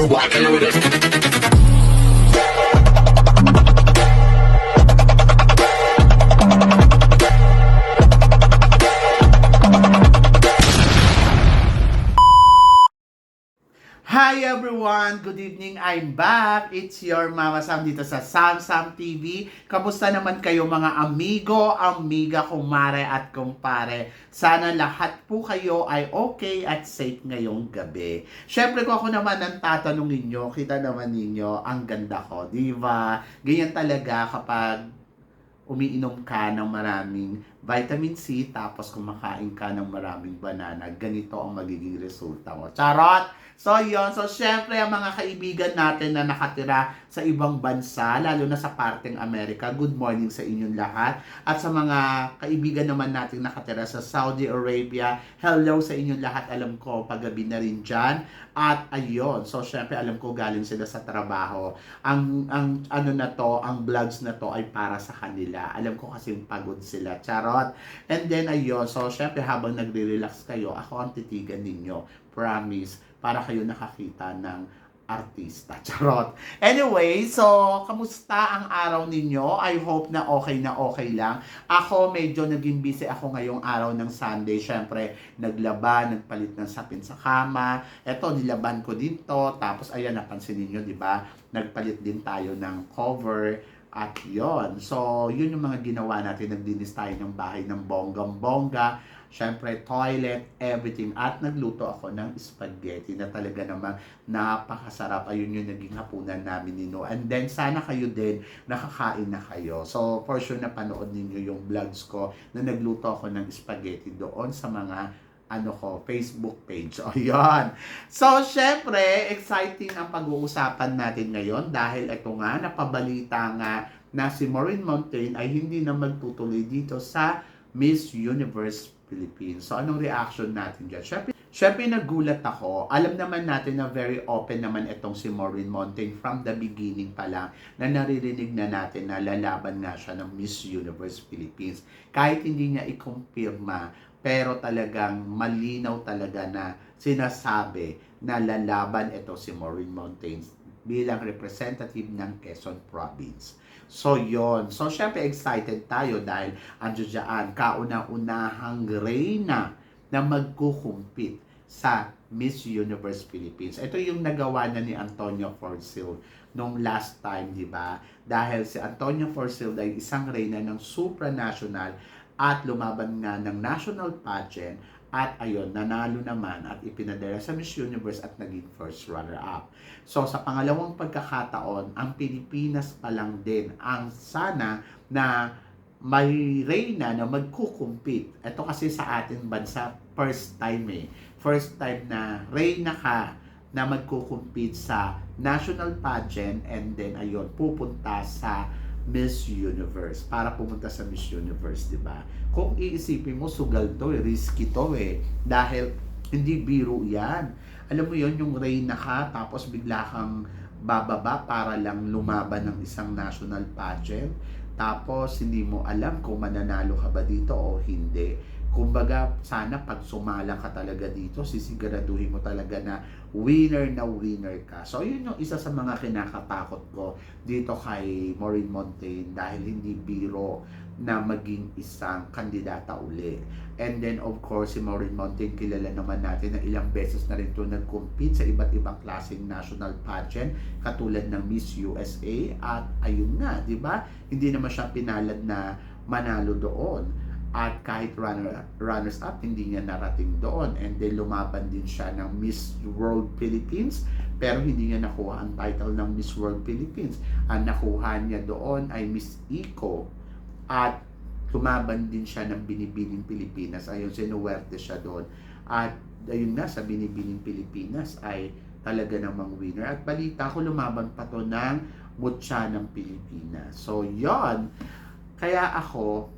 walking with it. Hi everyone! Good evening! I'm back! It's your Mama Sam dito sa Sam TV. Kamusta naman kayo mga amigo, amiga, kumare at kumpare? Sana lahat po kayo ay okay at safe ngayong gabi. Syempre kung ako naman ang tatanungin nyo, kita naman ninyo, ang ganda ko, di ba? Ganyan talaga kapag umiinom ka ng maraming vitamin C tapos kumakain ka ng maraming banana, ganito ang magiging resulta mo. Charot! So yun, so syempre ang mga kaibigan natin na nakatira sa ibang bansa, lalo na sa parteng Amerika, good morning sa inyong lahat. At sa mga kaibigan naman natin nakatira sa Saudi Arabia, hello sa inyong lahat, alam ko paggabi na rin dyan. At ayun, so syempre alam ko galing sila sa trabaho. Ang ano na to, ang vlogs na to ay para sa kanila. Alam ko kasi pagod sila, charot. And then ayun, so syempre habang nagre-relax kayo, ako ang titigan ninyo, promise, para kayo nakakita ng artista. Charot. Anyway, so, kamusta ang araw ninyo? I hope na okay lang. Ako, medyo naging busy ako ngayong araw ng Sunday. Siyempre, naglaba, nagpalit ng sapin sa kama. Eto, nilaban ko din to. Tapos, ayan, napansin niyo, di ba? Nagpalit din tayo ng cover. At yon. So, yun yung mga ginawa natin. Naglinis tayo ng bahay ng bonggang-bongga. Siyempre, toilet, everything. At nagluto ako ng spaghetti na talaga namang napakasarap. Ayun yung naging hapunan namin ni No. And then, sana kayo din nakakain na kayo. So, for sure na panood ninyo yung vlogs ko na nagluto ako ng spaghetti doon sa mga Facebook page. O, yun. So, syempre, exciting ang pag-uusapan natin ngayon dahil ito nga, napabalita nga na si Maureen Montaigne ay hindi na magtutuloy dito sa Miss Universe Philippines. So, anong reaction natin dyan? Syempre, nagulat ako. Alam naman natin na very open naman itong si Maureen Montaigne from the beginning pa lang na naririnig na natin na lalaban nga siya ng Miss Universe Philippines. Kahit hindi niya ikumpirma, pero talagang malinaw talaga na sinasabi na lalaban ito si Maureen Montaigne bilang representative ng Quezon Province. So, yon. So, syempre excited tayo dahil andyo dyan, kauna-unahang reyna na magkukumpit sa Miss Universe Philippines. Ito yung nagawa na ni Antonio Forcil nung last time, di ba? Dahil si Antonio Forcil ay isang reyna ng supranational at lumaban nga ng national pageant at ayun, nanalo naman at ipinadala sa Miss Universe at naging first runner-up. So, sa pangalawang pagkakataon, ang Pilipinas pa lang din ang sana na may reyna na magkukumpit. Ito kasi sa ating bansa, first time First time na reyna ka na magkukumpit sa national pageant and then ayun, pupunta sa Miss Universe para pumunta sa Miss Universe, di ba? Kung iisipin mo, sugal to, risky to dahil hindi biro yan. Alam mo yon, yung reyna ka tapos bigla kang bababa para lang lumaban ng isang national pageant tapos hindi mo alam kung mananalo ka ba dito o hindi. Kumbaga, sana pag sumalang ka talaga dito, sisiguraduhin mo talaga na winner ka. So, yun yung isa sa mga kinakatakot ko dito kay Maureen Montaigne dahil hindi biro na maging isang kandidata uli. And then, of course, si Maureen Montaigne, kilala naman natin na ilang beses na rin ito nag-compete sa iba't ibang klaseng national pageant katulad ng Miss USA at ayun nga, di ba? Hindi naman siya pinalad na manalo doon. At kahit runners up, hindi niya narating doon. And then lumaban din siya ng Miss World Philippines, pero hindi niya nakuha ang title ng Miss World Philippines. Ang nakuha niya doon ay Miss Eco. At lumaban din siya ng Binibining Pilipinas. Ayun, sinuwerte siya doon. At ayun nga, sa Binibining Pilipinas ay talaga namang winner. At balita ko, lumaban pa to ng Mutya ng Pilipinas. So, yon. Kaya ako,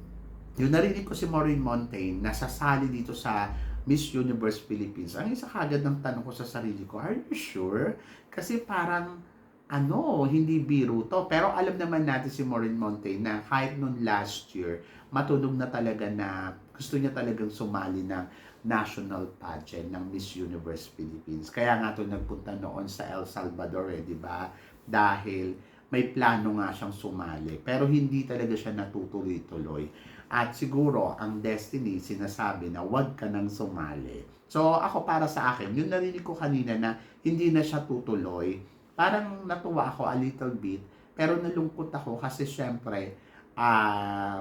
yung narinig ko si Maureen Montaigne nasasali dito sa Miss Universe Philippines, ang isa kagad ng tanong ko sa sarili ko, are you sure? Kasi parang, hindi biro to. Pero alam naman natin si Maureen Montaigne na kahit noon last year, matunog na talaga na gusto niya talagang sumali ng national pageant ng Miss Universe Philippines. Kaya nga ito nagpunta noon sa El Salvador, di ba? Dahil may plano nga siyang sumali. Pero hindi talaga siya natutuloy-tuloy. At siguro, ang destiny sinasabi na huwag ka nang sumali. So, ako para sa akin, yung narinig ko kanina na hindi na siya tutuloy, parang natuwa ako a little bit, pero nalungkot ako kasi syempre,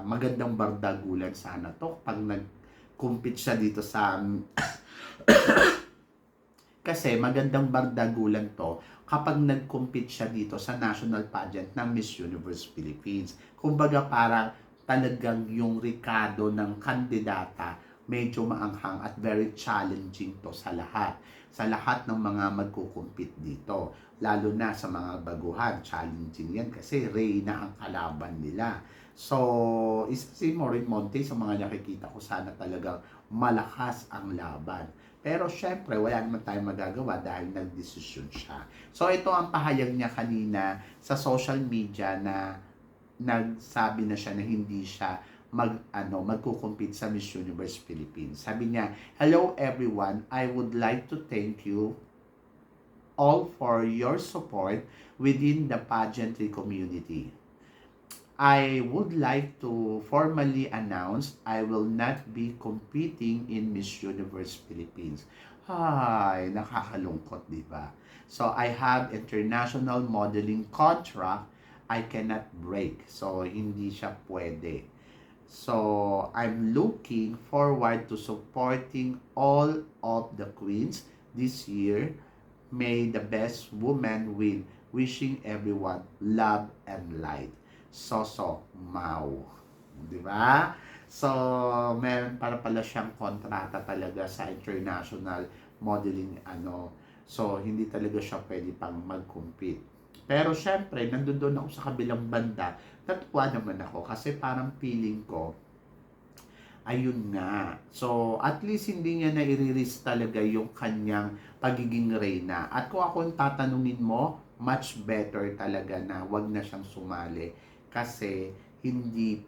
magandang bardagulan sana to pag nag-compete siya dito sa kasi magandang bardagulan to kapag nag-compete siya dito sa national pageant ng Miss Universe Philippines. Kumbaga parang talagang yung rekado ng kandidata medyo maanghang at very challenging to sa lahat. Sa lahat ng mga magkukumpit dito. Lalo na sa mga baguhan, challenging yan kasi Reyna ang kalaban nila. So, isa si Maureen Monte sa mga nakikita ko sana talagang malakas ang laban. Pero syempre, wala naman tayong magagawa dahil nagdesisyon siya. So, ito ang pahayag niya kanina sa social media na nagsabi na siya na hindi siya magko-compete sa Miss Universe Philippines. Sabi niya, "Hello everyone, I would like to thank you all for your support within the pageantry community. I would like to formally announce I will not be competing in Miss Universe Philippines." Ay, nakakalungkot, di ba? So, I have international modeling contract I cannot break. So, hindi siya pwede. So, I'm looking forward to supporting all of the queens this year. May the best woman win. Wishing everyone love and light. Soso Mau. Di ba? So, meron pala siyang kontrata talaga sa international modeling So, hindi talaga siya pwede pang mag-compete. Pero syempre, nandun doon ako sa kabilang banda, natuwa naman ako kasi parang feeling ko, ayun nga. So, at least hindi niya na-i-risk talaga yung kanyang pagiging reyna. At kung ako yung tatanungin mo, much better talaga na wag na siyang sumali. Kasi hindi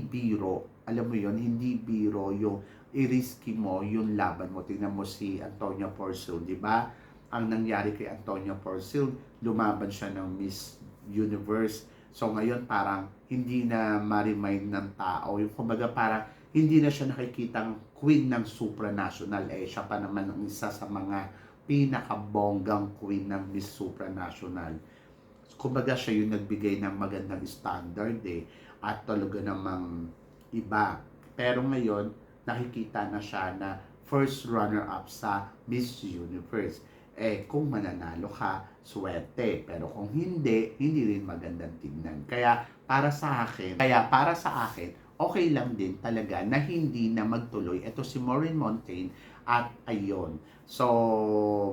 biro, alam mo yon, hindi biro yung i-risky mo yung laban mo. Tingnan mo si Antonia Porcel, di ba? Ang nangyari kay Antonia Porcel, lumaban siya ng Miss Universe. So ngayon parang hindi na ma-remind ng tao. Yung kumbaga parang hindi na siya nakikitang queen ng supranational. Siya pa naman ang isa sa mga pinakabonggang queen ng Miss Supranational. Kumbaga siya yung nagbigay ng magandang standard at talaga namang iba. Pero ngayon, nakikita na siya na first runner-up sa Miss Universe. Kung mananalo ka, swerte. Pero kung hindi, hindi rin magandang tignan. Kaya para sa akin, okay lang din talaga na hindi na magtuloy. Ito si Maureen Montaigne at ayun. So,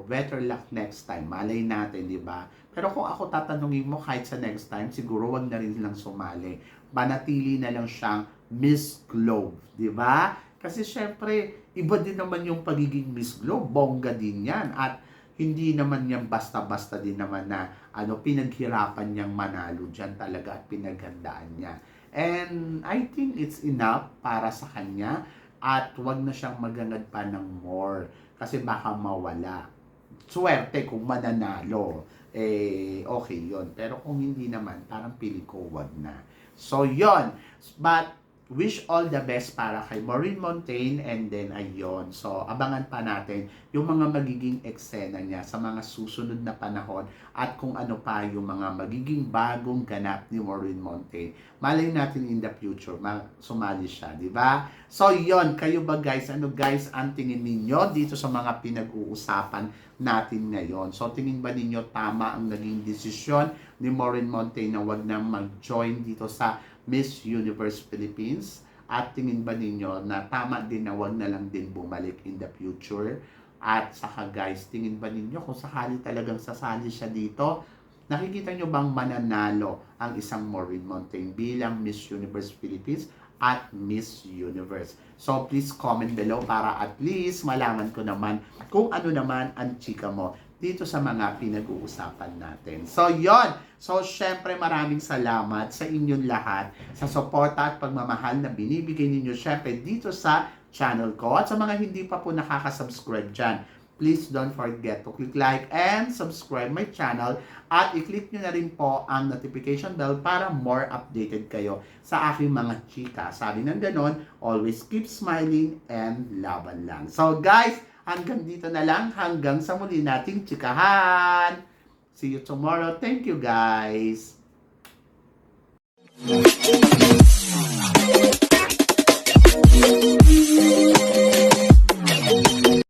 better luck next time. Malay natin, di ba? Pero kung ako tatanungin mo kahit sa next time, siguro wag na rin lang sumali. Manatili na lang siyang Miss Globe, di ba? Kasi syempre, iba din naman yung pagiging Miss Globe. Bongga din yan. At hindi naman yan basta-basta din naman na pinaghirapan niyang manalo dyan talaga at pinaghandaan niya. And I think it's enough para sa kanya at wag na siyang magangad pa ng more kasi baka mawala. Swerte kung mananalo, okay yon. Pero kung hindi naman, parang pili ko wag na. So yon. But wish all the best para kay Maureen Montaigne and then ayun. So, abangan pa natin yung mga magiging eksena niya sa mga susunod na panahon at kung ano pa yung mga magiging bagong ganap ni Maureen Montaigne. Malay natin in the future, sumali siya, di ba? So, yon. Kayo ba guys? Ano guys ang tingin ninyo dito sa mga pinag-uusapan natin ngayon? So, tingin ba ninyo tama ang naging desisyon ni Maureen Montaigne na wag nang mag-join dito sa Miss Universe Philippines? At tingin ba ninyo na tama din na wag na lang din bumalik in the future? At saka guys, tingin ba ninyo kung sakali talagang sasali siya dito, nakikita nyo bang mananalo ang isang Maureen Montaigne bilang Miss Universe Philippines at Miss Universe? So please comment below para at least malaman ko naman kung ano naman ang chika mo dito sa mga pinag-uusapan natin. So, yon. So, syempre maraming salamat sa inyong lahat sa suporta at pagmamahal na binibigay ninyo syempre dito sa channel ko. At sa mga hindi pa po nakaka-subscribe dyan, please don't forget to click like and subscribe my channel at i-click nyo na rin po ang notification bell para more updated kayo sa aking mga chika. Sabi ng ganon, always keep smiling and laban lang. So guys, hanggang dito na lang, hanggang sa muli nating chikahan. See you tomorrow. Thank you guys.